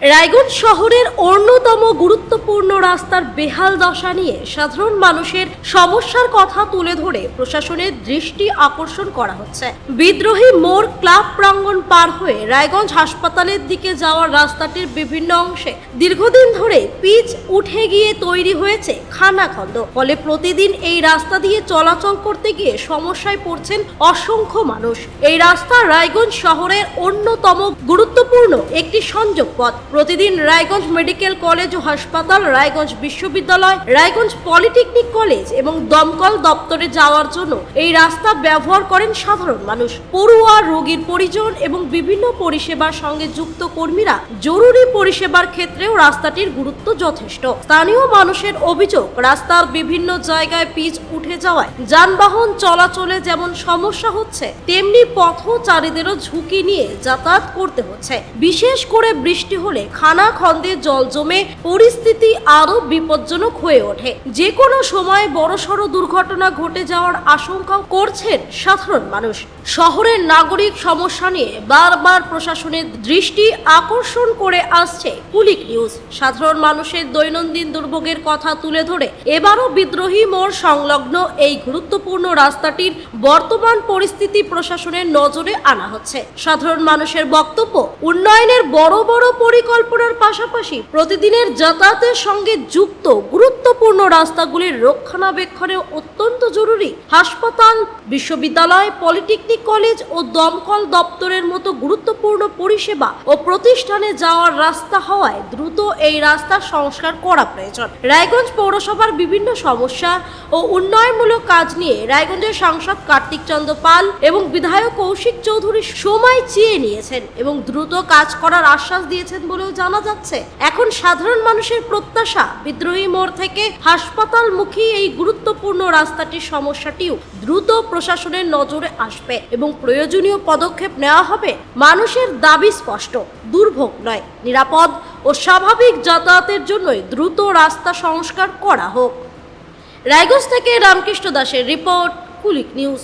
রায়গঞ্জ শহরের অন্যতম গুরুত্বপূর্ণ রাস্তার বেহাল দশা নিয়ে সাধারণ মানুষের সমস্যার কথা তুলে ধরে প্রশাসনের দৃষ্টি আকর্ষণ করা হচ্ছে। বিদ্রোহী মোড় ক্লাব প্রাঙ্গণ পার হয়ে রায়গঞ্জ হাসপাতালের দিকে যাওয়ার রাস্তাটির বিভিন্ন অংশে দীর্ঘদিন ধরে পিচ উঠে গিয়ে তৈরি হয়েছে খানাখন্দ। ফলে প্রতিদিন এই রাস্তা দিয়ে চলাচল করতে গিয়ে সমস্যায় পড়ছেন অসংখ্য মানুষ। এই রাস্তা রায়গঞ্জ শহরের অন্যতম গুরুত্বপূর্ণ একটি সংযোগ পথ। প্রতিদিন রায়গঞ্জ মেডিকেল কলেজ ও হাসপাতাল, রায়গঞ্জ বিশ্ববিদ্যালয়, রায়গঞ্জ পলিটেকনিক কলেজ এবং দমকল দপ্তরে যাওয়ার জন্য এই রাস্তা ব্যবহার করেন সাধারণ মানুষ। পড়ুয়া, রোগীর পরিজন এবং বিভিন্ন পরিষেবার সঙ্গে যুক্ত কর্মীরা জরুরি পরিষেবার ক্ষেত্রেও রাস্তাটির গুরুত্ব যথেষ্ট। স্থানীয় মানুষের অভিযোগ, রাস্তার বিভিন্ন জায়গায় পিচ উঠে যাওয়ায় যানবাহন চলাচলে যেমন সমস্যা হচ্ছে, তেমনি পথচারীদেরও ঝুঁকি নিয়ে যাতায়াত করতে হচ্ছে। বিশেষ করে বৃষ্টি হলে খানাখন্দে জল জমে পরিস্থিতি আরো বিপজ্জনক হয়ে ওঠে। যে কোনো সময় বড়সড় দুর্ঘটনা ঘটে যাওয়ার আশঙ্কা করছেন সাধারণ মানুষ। শহরের নাগরিক সমস্যা নিয়ে বারবার প্রশাসনের দৃষ্টি আকর্ষণ করে আসছে কুলিক নিউজ। সাধারণ মানুষের দৈনন্দিন দুর্ভোগের কথা তুলে ধরে এবারও বিদ্রোহী মোড় সংলগ্ন এই গুরুত্বপূর্ণ রাস্তাটির বর্তমান পরিস্থিতি প্রশাসনের নজরে আনা হচ্ছে। সাধারণ মানুষের বক্তব্য, উন্নয়নের বড় বড় পরিকল্পনার পাশাপাশি প্রতিদিনের যাতায়াতের সঙ্গে যুক্ত গুরুত্বপূর্ণ রাস্তাগুলির রক্ষণাবেক্ষণে অত্যন্ত জরুরি। হাসপাতাল, বিশ্ববিদ্যালয়, পলিটেকনিক কলেজ ও দমকল দপ্তরের মতো গুরুত্বপূর্ণ পরিষেবা ও প্রতিষ্ঠানে যাওয়ার রাস্তা হওয়ায় দ্রুত এই রাস্তা সংস্কার করা প্রয়োজন। রায়গঞ্জ পৌরসভার বিভিন্ন সমস্যা ও উন্নয়নমূলক কাজ নিয়ে রায়গঞ্জের সাংসদ কার্তিক চন্দ্র পাল এবং বিধায়ক কৌশিক চৌধুরী সময় চেয়ে নিয়েছেন এবং দ্রুত কাজ করার আশ্বাস দিয়েছেন বলেও জানা যাচ্ছে। এখন সাধারণ মানুষের প্রত্যাশা, বিদ্রোহী মোড় থেকে হাসপাতালমুখী এই গুরুত্বপূর্ণ রাস্তাটির সমস্যাটিও দ্রুত প্রশাসনের নজরে আসবে এবং প্রয়োজনীয় পদক্ষেপ নেওয়া হবে। মানুষের দাবি স্পষ্ট, দুর্ভোগ নয়, নিরাপদ ও স্বাভাবিক যাতায়াতের জন্যই দ্রুত রাস্তা সংস্কার করা হোক। রায়গঞ্জ থেকে রামকৃষ্ণ দাসের রিপোর্ট, কুলিক নিউজ।